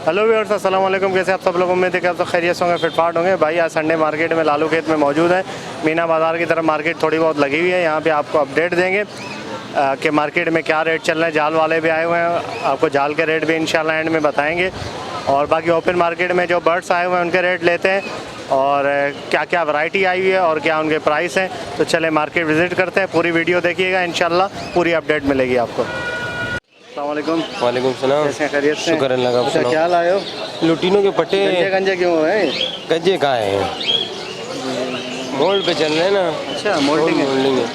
Hello viewers, अस्सलाम वालेकुम। कैसे आप सब लोग? उम्मीद है कि आप तो खैरियत से होंगे, फिटफाट होंगे। भाई आज संडे मार्केट में लालू खेत में मौजूद है। मीना बाज़ार की तरफ मार्केट थोड़ी बहुत लगी हुई है। यहाँ पे आपको अपडेट देंगे कि मार्केट में क्या रेट चल रहे हैं। जाल वाले भी आए हुए हैं, आपको जाल के रेट भी इंशाल्लाह एंड में बताएंगे। और बाकी ओपन मार्केट में जो बर्ड्स आए हुए हैं उनके रेट लेते हैं और क्या क्या वैरायटी आई हुई है और क्या उनके प्राइस हैं। तो चले मार्केट विज़िट करते हैं। पूरी वीडियो देखिएगा, इंशाल्लाह पूरी अपडेट मिलेगी आपको। अस्सलामुअलैकुम। वालेकुम सलाम। कैसे हैं? खैरियत से? शुक्र अल्लाह का। अच्छा, क्या लाए हो? लुटीनों के पट्टे। गंजे क्यों है? गज्जे कहाँ हैं? मोल्ड पे चल रहे हैं ना। अच्छा, मोल्डिंग है।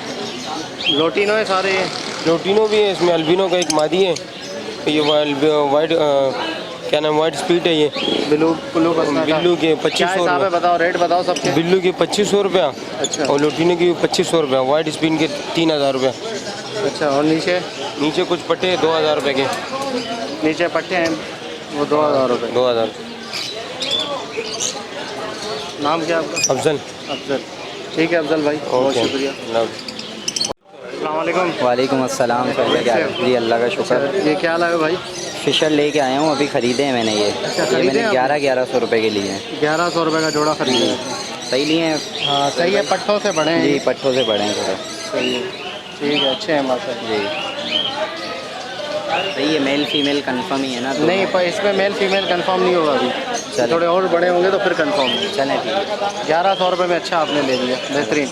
लोटिनो है सारे ये? लुटीनों भी है, इसमें अल्बिनो का एक मादी है। ये वाइट क्या नाम, वाइट स्पीड है ये। बिल्लू बिल्लू के 2500 रुपये। बताओ रेट, बताओ सबके। बिल्लू के 2500 रुपया। अच्छा। और लुटीनों की 2500 रुपया। वाइट स्पिन के 3000 रुपया। अच्छा, और नीचे कुछ पट्टे 2000 रुपये के। नीचे पट्टे हैं वो 2000 रुपये। 2000। नाम क्या आपका? अफजल। अफजल, ठीक है अफजल भाई, बहुत शुक्रिया। अस्सलाम वालेकुम। वालेकुम अस्सलाम। जी अल्लाह का शुक्र। ये क्या लाए हो भाई? फिशर लेके आया हूँ, अभी ख़रीदे हैं मैंने ये। अच्छा, ये मैंने 1100 रुपये के लिए हैं। 1100 रुपये का जोड़ा खरीदे हैं। सही लिए हैं? हाँ सही है, पट्टों से बड़े हैं जी, पट्टों से बड़े हैं थोड़े। सही है, ठीक है, अच्छे हैं माशाल्लाह। जी सही है। मेल फीमेल कंफर्म ही है ना? तो नहीं, पर इसमें मेल फीमेल कंफर्म नहीं होगा अभी। चलो। थोड़े और बड़े होंगे तो फिर कंफर्म है। चलें ठीक है। 1100 रुपये में अच्छा आपने ले लिया, बेहतरीन।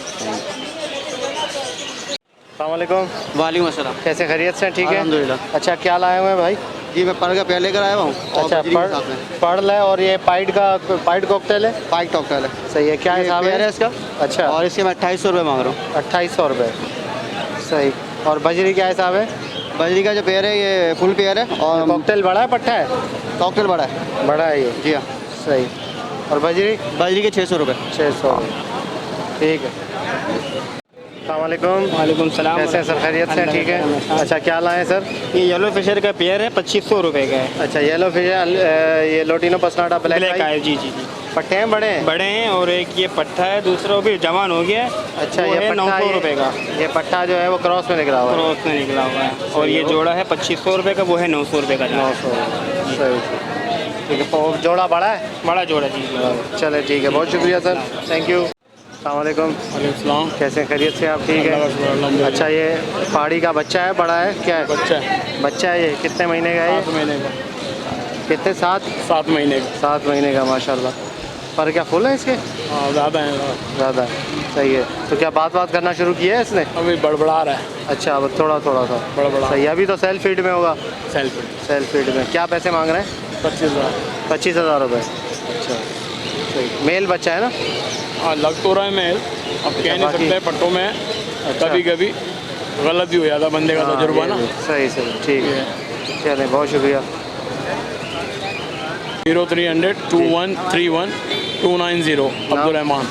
अस्सलामुअलैकुम। वालेकुम अस्सलाम। कैसे खैरियत से? ठीक है अल्हम्दुलिल्लाह। अच्छा, क्या लाए हुए हैं भाई? जी मैं पढ़ का पेड़ लेकर आया हूँ। अच्छा, पढ़ ले। और ये पाइड कॉकटेल है? पाइक टॉकटेल है। सही है। क्या हिसाब है इसका? अच्छा, और इसके मैं 2800 रुपये मांग रहा हूँ। 2800 रुपये, सही। और बजरी क्या हिसाब है? बजरी का जो पेड़ है ये फुल पेड़ है। और कॉकटेल बड़ा है, पट्टा है? टॉकटेल बड़ा है। बड़ा है ये? जी हाँ। सही। और बजरी? बजरी के 600 रुपये। 600, ठीक है। अस्सलामुअलैकुम। वालेकुम सलाम। कैसे हैं सर? खैरियत से? ठीक है। अच्छा, क्या लाए सर? ये येलो फिशर का पेड़ है, 2500 रुपये का है। अच्छा, येलो फिश, ये लोटिनो पसनाटा ब्लैक है। जी जी जी। पट्टे हैं बड़े हैं? बड़े हैं। और एक ये पट्टा है, दूसरा भी जवान हो गया है। अच्छा, ये ये 900 रुपये का। ये पट्टा जो है वो क्रॉस में निकला हुआ है? क्रॉस में निकला हुआ है। और ये जोड़ा है 2500 रुपये का, वो है 900 रुपये का। 900, सही, ठीक है। जोड़ा बड़ा है? बड़ा जोड़ा जी। चले ठीक है, बहुत शुक्रिया सर, थैंक यू। अस्सलामुअलैकुम। वालेकुम। कैसे खैरियत से? आप ठीक है? अच्छा, ये पहाड़ी का बच्चा है, बड़ा है? क्या है? बच्चा है। ये कितने महीने का है? 7 महीने का। कितने? 7 महीने का। 7 महीने का, माशाल्लाह। पर क्या फुल है इसके? हाँ ज़्यादा है। ज़्यादा है, सही है। तो क्या बात करना शुरू किया है इसने? अभी बड़बड़ा रहा है। अच्छा, अब थोड़ा सा बड़बड़ा। सही। अभी तो सेल्फ फीड में होगा? सेल्फ सेल्फ फीड में। क्या पैसे मांग रहे हैं? 25,000 रुपये। अच्छा, सही। मेल बच्चा है ना? हाँ, लग तो रहा है मेल, अब कह नहीं सकते पट्टों में। अच्छा। कभी कभी गलत भी हो जाता बंदे का तजुर्बा ना। सही, ठीक है, चलें, बहुत शुक्रिया। 0300 2131 290 अब्दुल रहमान।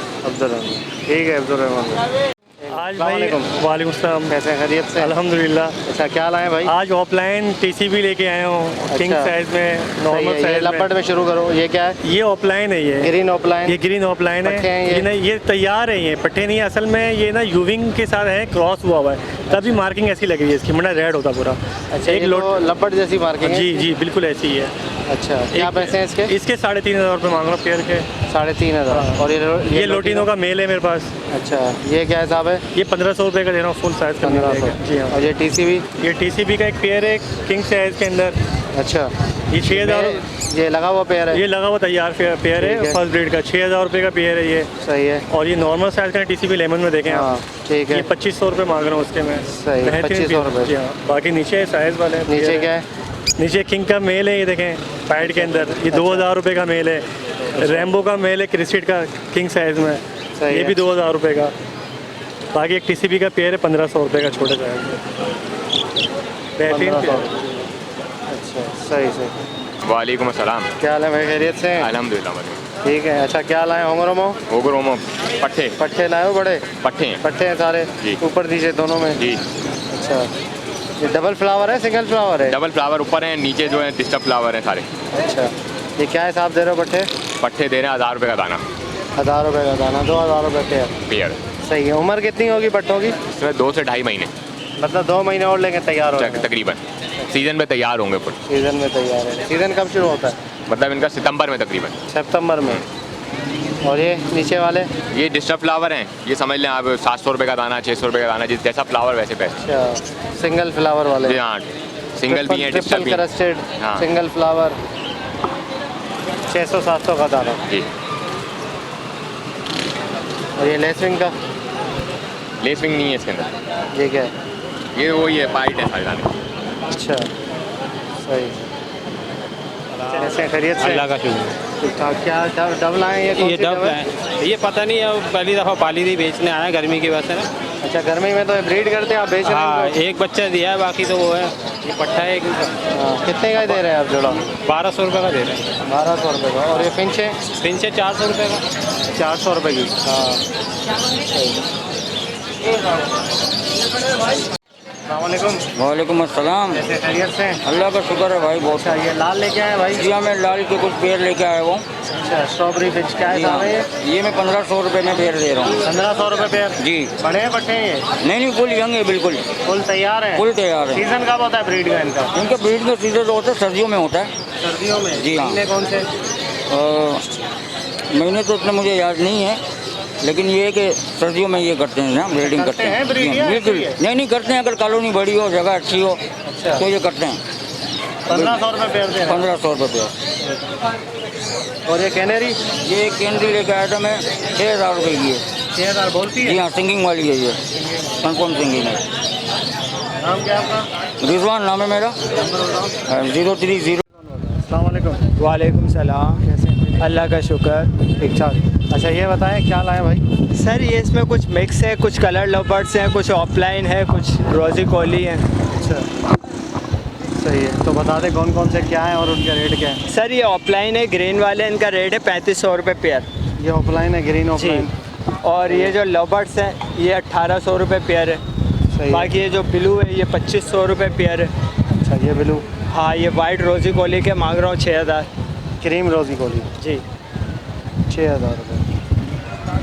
ठीक है, अब्दुल रहमान। आज भाई वालेकुम सलाम। कैसे खैरियत से? अल्हम्दुलिल्लाह। अच्छा, क्या लाए भाई? आज ऑफलाइन टीसीबी लेके आए हूँ। किंग साइज में, नॉर्मल ये साइज लपट में शुरू करो। ये क्या है? ये ऑफलाइन है। ये ग्रीन ऑफलाइन? ये ग्रीन ऑफलाइन पट्टे हैं है। ये? ये ना, ये तैयार है। ये पट्टे नहीं है असल में। ये ना यूविंग के साथ है, क्रॉस हुआ है, तभी मार्किंग ऐसी लग रही है इसकी, मतलब रेड होता पूरा। अच्छा, एक लपट जैसी मार्किंग है? जी जी, बिल्कुल ऐसी ही है। अच्छा, क्या पैसे हैं इसके? इसके 3,500 रुपये मांग रहा हूँ पेयर के। 3,500। और ये लोटिनो का मेल है मेरे पास। अच्छा, ये क्या हिसाब है? ये 1500 रुपये का दे रहा हूँ, फुल साइज का। 1500। जी हाँ। और ये टीसीबी? ये टीसीबी का एक पेयर है किंग साइज के अंदर। अच्छा, ये 6,000। ये लगा हुआ पेयर है? ये लगा हुआ तैयार पेयर है, फर्स्ट ब्रीड का। 6,000 रुपये का पेयर है ये। सही है। और ये नॉर्मल साइज का टीसीबी लेमन में देखें हाँ, आप। ठीक है। ये 2500 रुपये मांग रहा हूँ उसके मैं। सही, 2500 रुपये। जी हाँ। बाकी नीचे साइज वाले हैं। नीचे क्या है? नीचे किंग का मेल है, ये देखें पैड के अंदर। ये 2,000 रुपये का मेल है। रैम्बो का मेल है, क्रिस्टिड का, किंग साइज में। ये भी 2,000 रुपये का। बाकी एक टीसीबी का पेयर है 1,500 रुपये का, छोटे साइज में। बेहतरीन 1500। प्यार। अच्छा सही सही। वालेकुम अस्सलाम। क्या हाल है भाई, खैरियत से हैं? अल्हम्दुलिल्लाह बढ़िया। ठीक है। अच्छा क्या लाए होंगरोमो? ओगरोमो पट्टे पट्टे लाए हो बड़े? पट्टे हैं पट्टे हैं सारे जी। ऊपर नीचे दोनों में? जी। अच्छा ये डबल फ्लावर है सिंगल फ्लावर है? डबल फ्लावर ऊपर हैं, नीचे जो है डिस्टर्ब फ्लावर हैं सारे। अच्छा ये क्या हिसाब दे रहे हो पट्टे? पट्टे दे रहे हैं 1000 रुपये का दाना 1000 रुपये का दाना, 2000 रुपये पेयर। पेयर। सही है। उम्र कितनी होगी पट्टों की? इसमें 2 से ढाई महीने मतलब 2 महीने और लेंगे तैयार हो जाएंगे? तकरीबन सीजन में तैयार होंगे फुल। सीज़न में तैयार है। सीज़न कब शुरू होता है? मतलब इनका सितंबर में तकरीबन। सितंबर में। और ये नीचे वाले? ये डिस्टर्ब फ्लावर हैं, ये समझ लें आप 700 रुपये का दाना, 600 रुपये का दाना, जिस जैसा फ्लावर वैसे पैसे। अच्छा सिंगल फ्लावर वाले? जी हाँ, सिंगल भी हैं, डिस्टर्ब भी हैं। क्रस्टेड हाँ। सिंगल फ्लावर 600-700 का दाना। जी। और ये लेसविंग का? लेसविंग नहीं है इसके अंदर, ये क्या है? ये वही है, पाइट है सारे दाने। अच्छा सही। कैसे खैरियत से? अल्लाह का शुक्र। ठीक ठाक। क्या डब लाए ये? कौन ये सी डब डब है? है, ये पता नहीं है, पहली दफ़ा पाली थी, बेचने आया गर्मी की वजह से ना। अच्छा गर्मी में तो ब्रीड करते हैं आप, बेच रहे हैं हाँ इनको? एक बच्चा दिया है, बाकी तो वो है, ये पट्टा है एक इनका। हाँ, कितने का दे रहे हैं आप जोड़ा? 1200 रुपये का दे रहे हैं। 1200 रुपये का। और ये फिंच है? पिंच है 400 रुपये का। 400 रुपये की। हाँ सलामकुम। वालेकुम अस्सलाम। कैसे खैरियत से? अल्लाह का शुक्र है भाई बहुत। अच्छा ये लाल लेके आए भाई? जी हाँ, मैं लाल के कुछ पेड़ लेके आया हूँ। अच्छा स्ट्रॉबेरी फिंच क्या जी है हाँ, ये? ये मैं 1500 रुपये में पेड़ दे रहा हूँ। 1500 रुपये पेयर? जी। बड़े हैं बट्टे हैं ये? नहीं नहीं, फुल यंग है बिल्कुल, फुल तैयार है? फुल तैयार है। सीजन कब होता है ब्रीड का इनका? इनका ब्रीड का सीजन जो होता है सर्दियों में होता है। सर्दियों में? जी हाँ। महीने कौन से? महीने तो इतना मुझे याद नहीं है, लेकिन ये है कि सर्दियों में ये करते हैं ना, ब्रीडिंग करते हैं। breed जी हाँ, या बिल्कुल। ऐसे ही है? नहीं नहीं करते हैं, अगर कॉलोनी बड़ी हो, जगह अच्छी हो अच्छा तो ये करते हैं। 1500 रुपये पेयर दे रहे 1500 रुपये। हैं। और ये कैनेरी? ये कैंडी लेके आया था मैं, 6000 रुपये की है। 6000 बोलती जी है? हाँ, सिंगिंग वाली है ये, कन्फर्म सिंगिंग है। नाम क्या है आपका? रिजवान नाम है मेरा। 030। अस्सलामुअलैकुम। वालेकुम सलाम। अल्लाह का शुक्र। ठीक ठाक। अच्छा ये बताएं क्या लाए भाई? सर ये इसमें कुछ मिक्स है, कुछ कलर लवर्ड्स हैं, कुछ ऑफलाइन है, कुछ रोजी कोली हैं। अच्छा सही है। तो बता दें कौन कौन से क्या हैं और उनका रेट क्या है? सर ये ऑफलाइन है, ग्रीन वाले, इनका रेट है 3500 रुपये पेयर। ये ऑफलाइन है, ग्रीन जी। ऑफलाइन? और ये जो लवर्ड्स हैं ये 1800 रुपये पेयर है। सही है। बाकी ये जो ब्लू है ये 2500 रुपये पेयर है। अच्छा ये ब्लू? हाँ ये वाइट रोजी कोली के मांग रहा हूँ 6000। क्रीम रोजी कोली? जी 6000 रुपये।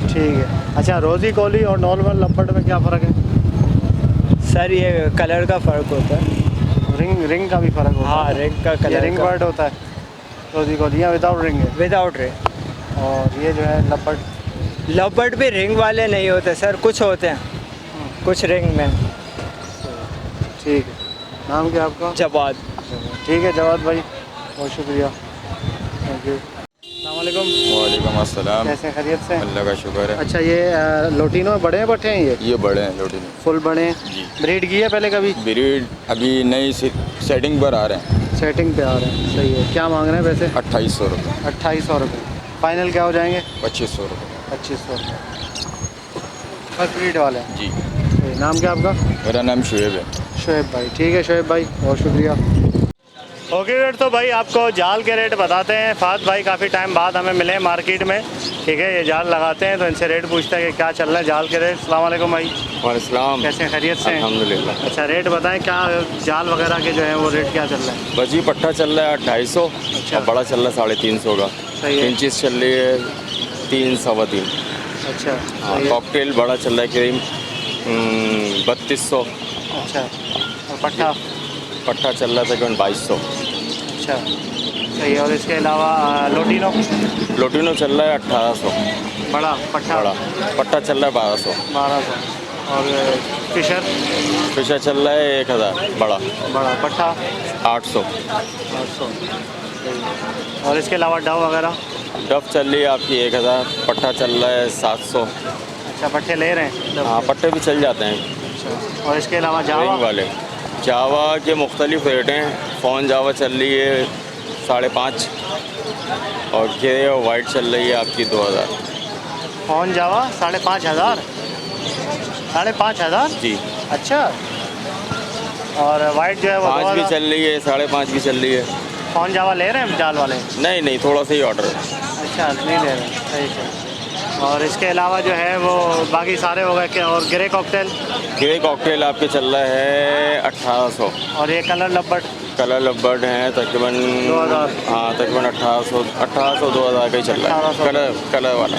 ठीक है। अच्छा रोजी कोली और नॉर्मल लपट में क्या फ़र्क है? सर ये कलर का फ़र्क होता है। रिंग का भी फ़र्क होता हाँ है? रिंग का ये कलर रिंग बर्ड होता है रोजी कोली, या विदाउट रिंग है? Without ring. और ये जो है लपट? लवर्ड भी रिंग वाले नहीं होते सर, कुछ होते हैं, कुछ रिंग में। ठीक है। नाम क्या आपका? जवाद। ठीक है जवाद भाई, बहुत शुक्रिया, थैंक यू। अस्सलामुअलैकुम। वालेकुम अस्सलाम। कैसे खैरियत से? अल्लाह का शुक्र है। अच्छा ये लोटिनो बड़े हैं बट्टे हैं ये बड़े हैं लोटिनो, फुल बड़े हैं? जी। ब्रीड की है पहले कभी? ब्रीड अभी नई सेटिंग पर आ रहे हैं। सेटिंग पे आ रहे हैं। सही है। क्या मांग रहे हैं वैसे? 2800 रुपये। 2800 रुपये। फाइनल क्या हो जाएंगे? 2500 रुपये। 2500 रुपये। फर्स्ट ब्रीड वाले हैं? जी। सही। नाम क्या आपका? मेरा नाम शुएब है। शुएब भाई। ठीक है शुएब भाई, बहुत शुक्रिया। ओके रेट तो भाई आपको जाल के रेट बताते हैं। फात भाई काफ़ी टाइम बाद हमें मिले मार्केट में, ठीक है, ये जाल लगाते हैं तो इनसे रेट पूछते हैं कि क्या चल रहा है जाल के रेट। अस्सलाम वालेकुम भाई। वालेकुम। कैसे खैरियत से? अल्हम्दुलिल्लाह। अच्छा रेट बताएं क्या जाल वगैरह के जो है वो रेट क्या चल रहा है? बजी पट्टा चल रहा है 250 अच्छा। और बड़ा चल रहा है 350 का। सही है। इंचेस चल रही है 3 सवा 3। अच्छा हाँ सही है। कॉकटेल बड़ा चल रहा है क्रीम 3200। अच्छा और पट्टा? पट्टा चल रहा है तकरीबन 2200। अच्छा सही है। और इसके अलावा लोटिनो? लोटिनो चल रहा है 1800 बड़ा पट्टा? बड़ा। पट्टा चल रहा है 1200। 1200। और फिशर? फिशर चल रहा है 1000 बड़ा। बड़ा पट्टा? 800। 800। और इसके अलावा डव वगैरह? डफ चल रही है आपकी 1000, पट्टा चल रहा है 700। अच्छा पट्टे ले रहे हैं डव हाँ के? पट्टे भी चल जाते हैं अच्छा। और इसके अलावा जावा? रिंग वाले। जावा के मुख्तलिफ रेट हैं। फ़ोन जावा चल रही है 550 और ग्रे और वाइट चल रही है आपकी 2000। फ़ोन जावा 5500? 5500? जी। अच्छा और वाइट जो है वो 5 भी चल रही है, 5.5 भी चल रही है। कौन जावा ले रहे हैं जाल वाले? नहीं नहीं, थोड़ा सा ही ऑर्डर है। अच्छा, नहीं ले रहे, सही है। और इसके अलावा जो है वो बाकी सारे हो गए क्या? और ग्रे कॉकटेल? ग्रे कॉकटेल आपके चल रहा है 1800। और ये कलर लब्बट? कलर लब्बर्ड हैं तकरीबन 2000। हाँ, तकरीबन 1800 2000 का ही चल रहा है 1800। कलर वाला।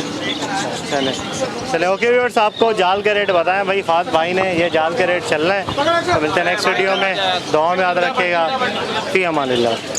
चले ओके व्यूअर्स, आपको जाल के रेट बताएं भाई फात भाई ने, ये जाल के रेट चल रहे हैं। तो मिलते हैं नेक्स्ट वीडियो में, दुआ में याद रखिएगा। फी अमानिल्लाह।